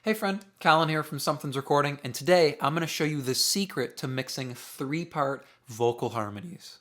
Hey friend, Colin here from Sumthins Recording, and today I'm going to show you the secret to mixing three-part vocal harmonies.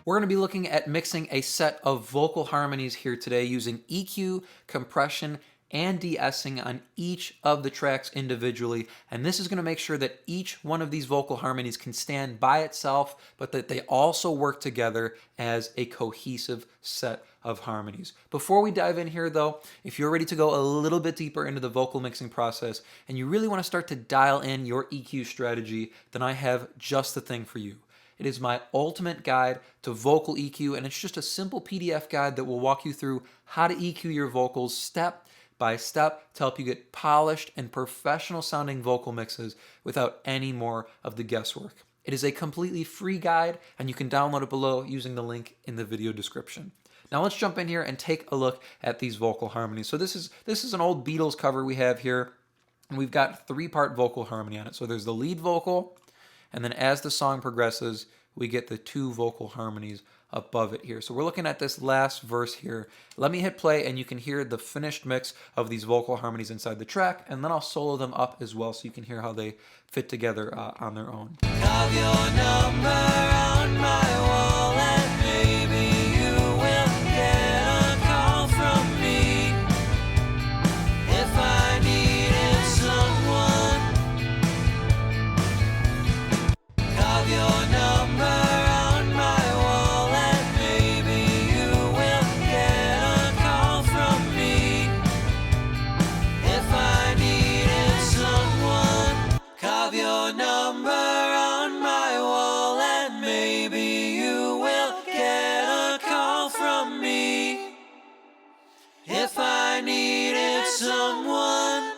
We're going to be looking at mixing a set of vocal harmonies here today using EQ, compression, and de-essing on each of the tracks individually, and this is going to make sure that each one of these vocal harmonies can stand by itself, but that they also work together as a cohesive set of harmonies. Before we dive in here though, if you're ready to go a little bit deeper into the vocal mixing process and you really want to start to dial in your EQ strategy, then I have just the thing for you. It is my ultimate guide to vocal EQ, and it's just a simple PDF guide that will walk you through how to EQ your vocals step by step to help you get polished and professional sounding vocal mixes without any more of the guesswork. It is a completely free guide, and you can download it below using the link in the video description. Now let's jump in here and take a look at these vocal harmonies. So this is an old Beatles cover we have here, and we've got three-part vocal harmony on it. So there's the lead vocal, and then as the song progresses, we get the two vocal harmonies above it here. So we're looking at this last verse here. Let me hit play and you can hear the finished mix of these vocal harmonies inside the track, and then I'll solo them up as well so you can hear how they fit together on their own. Have your number on my wall and maybe you will get a call from me if I needed someone. Have your number on my wall and maybe you will get a call from me if I needed someone. Have your number on my wall and maybe you will get a call from me if I needed someone.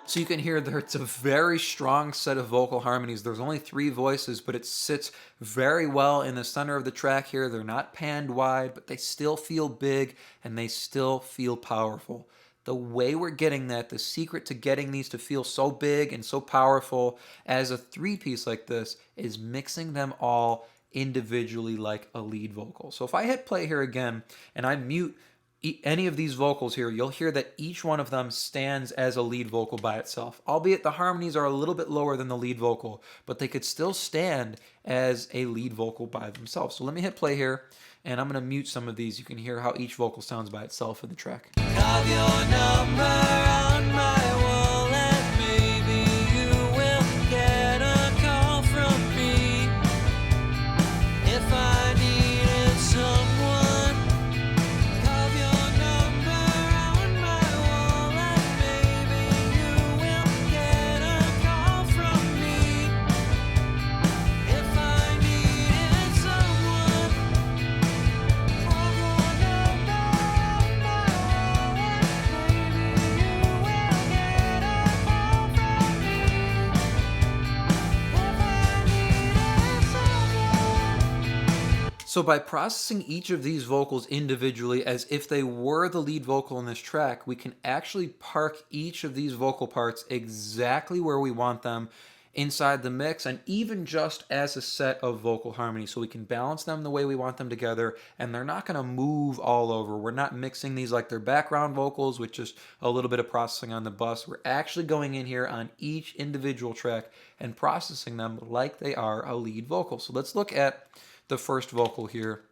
So you can hear that it's a very strong set of vocal harmonies. There's only three voices, but it sits very well in the center of the track here. They're not panned wide, but they still feel big and they still feel powerful. The way we're getting that, the secret to getting these to feel so big and so powerful as a three-piece like this is mixing them all individually like a lead vocal. So if I hit play here again and I mute any of these vocals here, you'll hear that each one of them stands as a lead vocal by itself. Albeit the harmonies are a little bit lower than the lead vocal, but they could still stand as a lead vocal by themselves. So let me hit play here, and I'm going to mute some of these. You can hear how each vocal sounds by itself in the track. Have your number on my wall and maybe you will get a call from me if I needed someone. Have your number on my wall and maybe you will get a call from me if I needed someone. Have your number on my wall and maybe you will get a call from me if I needed someone. So by processing each of these vocals individually as if they were the lead vocal in this track, we can actually park each of these vocal parts exactly where we want them inside the mix, and even just as a set of vocal harmonies, so we can balance them the way we want them together, and they're not going to move all over. We're not mixing these like they're background vocals with just a little bit of processing on the bus. We're actually going in here on each individual track and processing them like they are a lead vocal. So let's look at the first vocal here.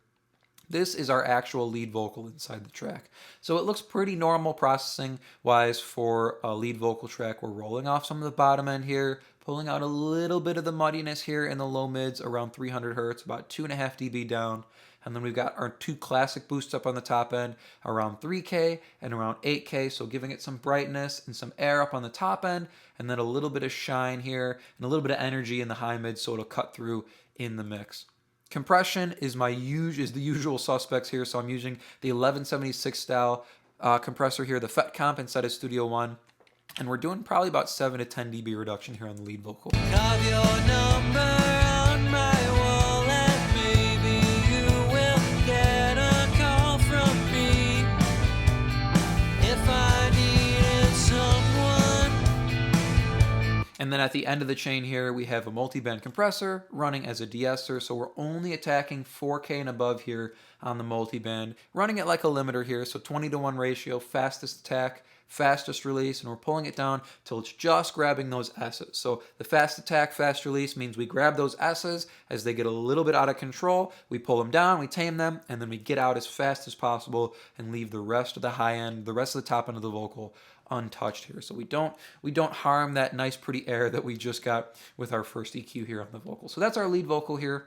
This is our actual lead vocal inside the track. So it looks pretty normal processing wise for a lead vocal track. We're rolling off some of the bottom end here, pulling out a little bit of the muddiness here in the low mids around 300 hertz, about 2.5 dB down. And then we've got our two classic boosts up on the top end around 3K and around 8K. So giving it some brightness and some air up on the top end, and then a little bit of shine here and a little bit of energy in the high mids so it'll cut through in the mix. Compression is the usual suspects here, so I'm using the 1176 style compressor here, the FET comp inside of Studio One, and we're doing probably about 7 to 10 dB reduction here on the lead vocal. Have your number on my wall and maybe you will get a call from me if I needed someone. And then at the end of the chain here, we have a multi-band compressor running as a de-esser, so we're only attacking 4K and above here on the multiband, running it like a limiter here, so 20-to-1 ratio, fastest attack, fastest release, and we're pulling it down till it's just grabbing those S's. So the fast attack, fast release means we grab those S's as they get a little bit out of control, we pull them down, we tame them, and then we get out as fast as possible and leave the rest of the high end, the rest of the top end of the vocal untouched here. So we don't harm that nice pretty air that we just got with our first EQ here on the vocal. So that's our lead vocal here.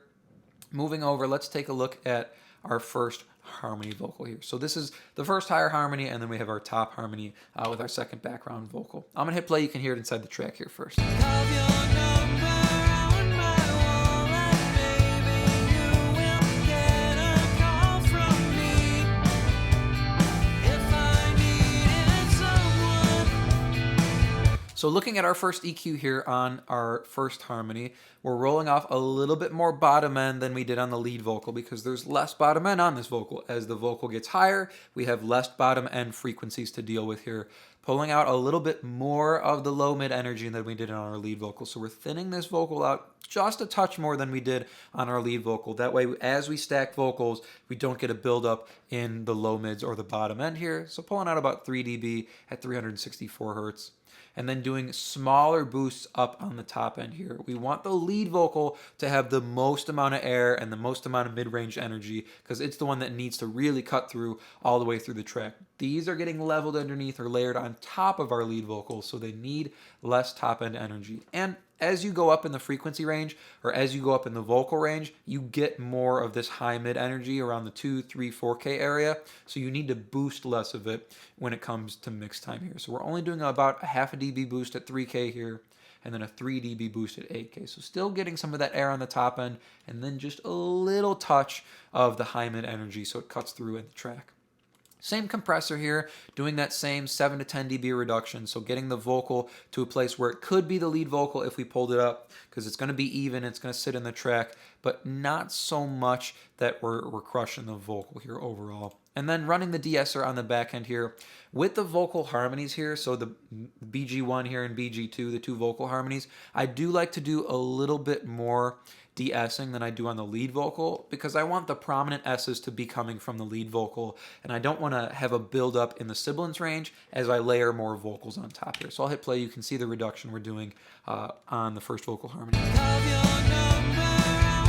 Moving over, let's take a look at our first harmony vocal here. So this is the first higher harmony, and then we have our top harmony with our second background vocal. I'm gonna hit play. You can hear it inside the track here first. Have your number on my wall, and maybe you will get a call from me if I needed someone. So looking at our first EQ here on our first harmony, we're rolling off a little bit more bottom end than we did on the lead vocal because there's less bottom end on this vocal. As the vocal gets higher, we have less bottom end frequencies to deal with here, pulling out a little bit more of the low mid energy than we did on our lead vocal. So we're thinning this vocal out just a touch more than we did on our lead vocal. That way, as we stack vocals, we don't get a buildup in the low mids or the bottom end here. So pulling out about 3 dB at 364 hertz. And then doing smaller boosts up on the top end here. We want the lead vocal to have the most amount of air and the most amount of mid-range energy because it's the one that needs to really cut through all the way through the track. These are getting leveled underneath or layered on top of our lead vocals, so they need less top end energy. And as you go up in the frequency range or as you go up in the vocal range, you get more of this high mid energy around the 2, 3, 4K area. So you need to boost less of it when it comes to mix time here. So we're only doing about a half a dB boost at 3K here and then a 3 dB boost at 8K. So still getting some of that air on the top end and then just a little touch of the high mid energy so it cuts through in the track. Same compressor here, doing that same 7 to 10 dB reduction, so getting the vocal to a place where it could be the lead vocal if we pulled it up, because it's going to be even, it's going to sit in the track, but not so much that we're crushing the vocal here overall. And then running the de-esser on the back end here with the vocal harmonies here, so the BG1 here and BG2, the two vocal harmonies, I do like to do a little bit more de-essing than I do on the lead vocal because I want the prominent S's to be coming from the lead vocal and I don't want to have a buildup in the sibilance range as I layer more vocals on top here. So I'll hit play. You can see the reduction we're doing on the first vocal harmony. Have your number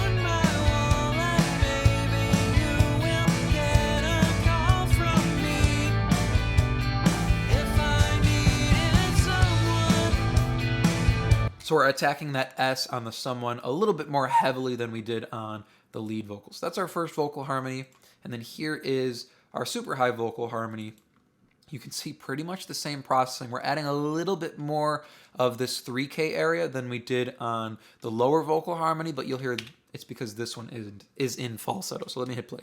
on my wall, and maybe you will get a call from me if I needed someone. So we're attacking that S on the someone a little bit more heavily than we did on the lead vocals. That's our first vocal harmony. And then here is our super high vocal harmony. You can see pretty much the same processing. We're adding a little bit more of this 3K area than we did on the lower vocal harmony, but you'll hear it's because this one is in falsetto. So let me hit play.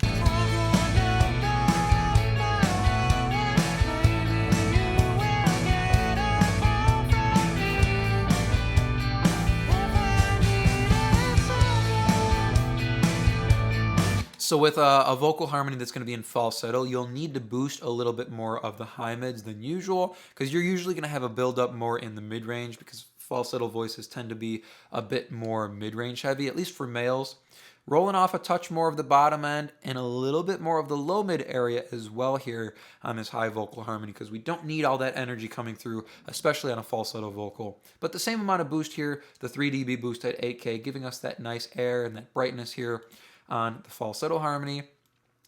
So with a vocal harmony that's going to be in falsetto, you'll need to boost a little bit more of the high mids than usual because you're usually going to have a build-up more in the mid-range because falsetto voices tend to be a bit more mid-range heavy, at least for males. Rolling off a touch more of the bottom end and a little bit more of the low mid area as well here on this high vocal harmony because we don't need all that energy coming through, especially on a falsetto vocal. But the same amount of boost here, the 3 dB boost at 8K, giving us that nice air and that brightness here on the falsetto harmony.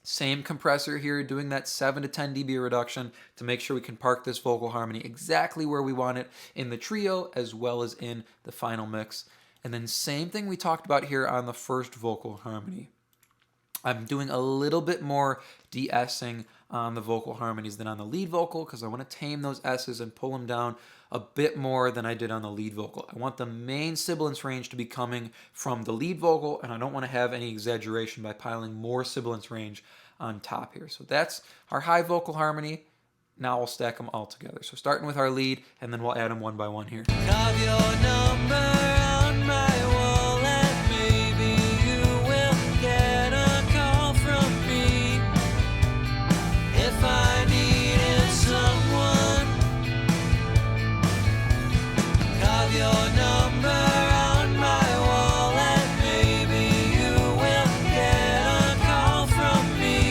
Same compressor here, doing that 7 to 10 dB reduction to make sure we can park this vocal harmony exactly where we want it in the trio as well as in the final mix. And then same thing we talked about here on the first vocal harmony. I'm doing a little bit more de-essing on the vocal harmonies than on the lead vocal because I want to tame those S's and pull them down a bit more than I did on the lead vocal. I want the main sibilance range to be coming from the lead vocal, and I don't want to have any exaggeration by piling more sibilance range on top here. So that's our high vocal harmony. Now we'll stack them all together. So starting with our lead, and then we'll add them one by one here. Have your number on my wall, and maybe you will get a call from me if I needed someone. Have your number on my wall, and maybe you will get a call from me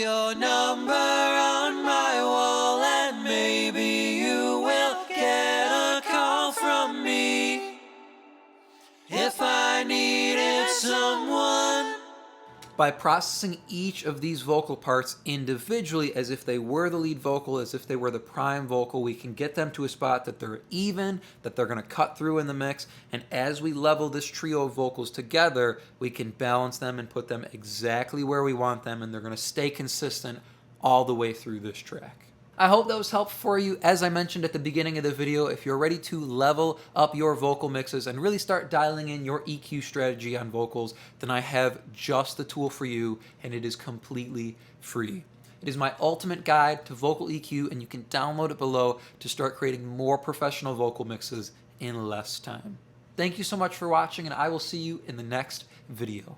your number on my wall, and maybe you will get a call from me if I needed someone. By processing each of these vocal parts individually as if they were the lead vocal, as if they were the prime vocal, we can get them to a spot that they're even, that they're going to cut through in the mix, and as we level this trio of vocals together, we can balance them and put them exactly where we want them, and they're going to stay consistent all the way through this track. I hope that was helpful for you. As I mentioned at the beginning of the video, if you're ready to level up your vocal mixes and really start dialing in your EQ strategy on vocals, then I have just the tool for you, and it is completely free. It is my ultimate guide to vocal EQ, and you can download it below to start creating more professional vocal mixes in less time. Thank you so much for watching, and I will see you in the next video.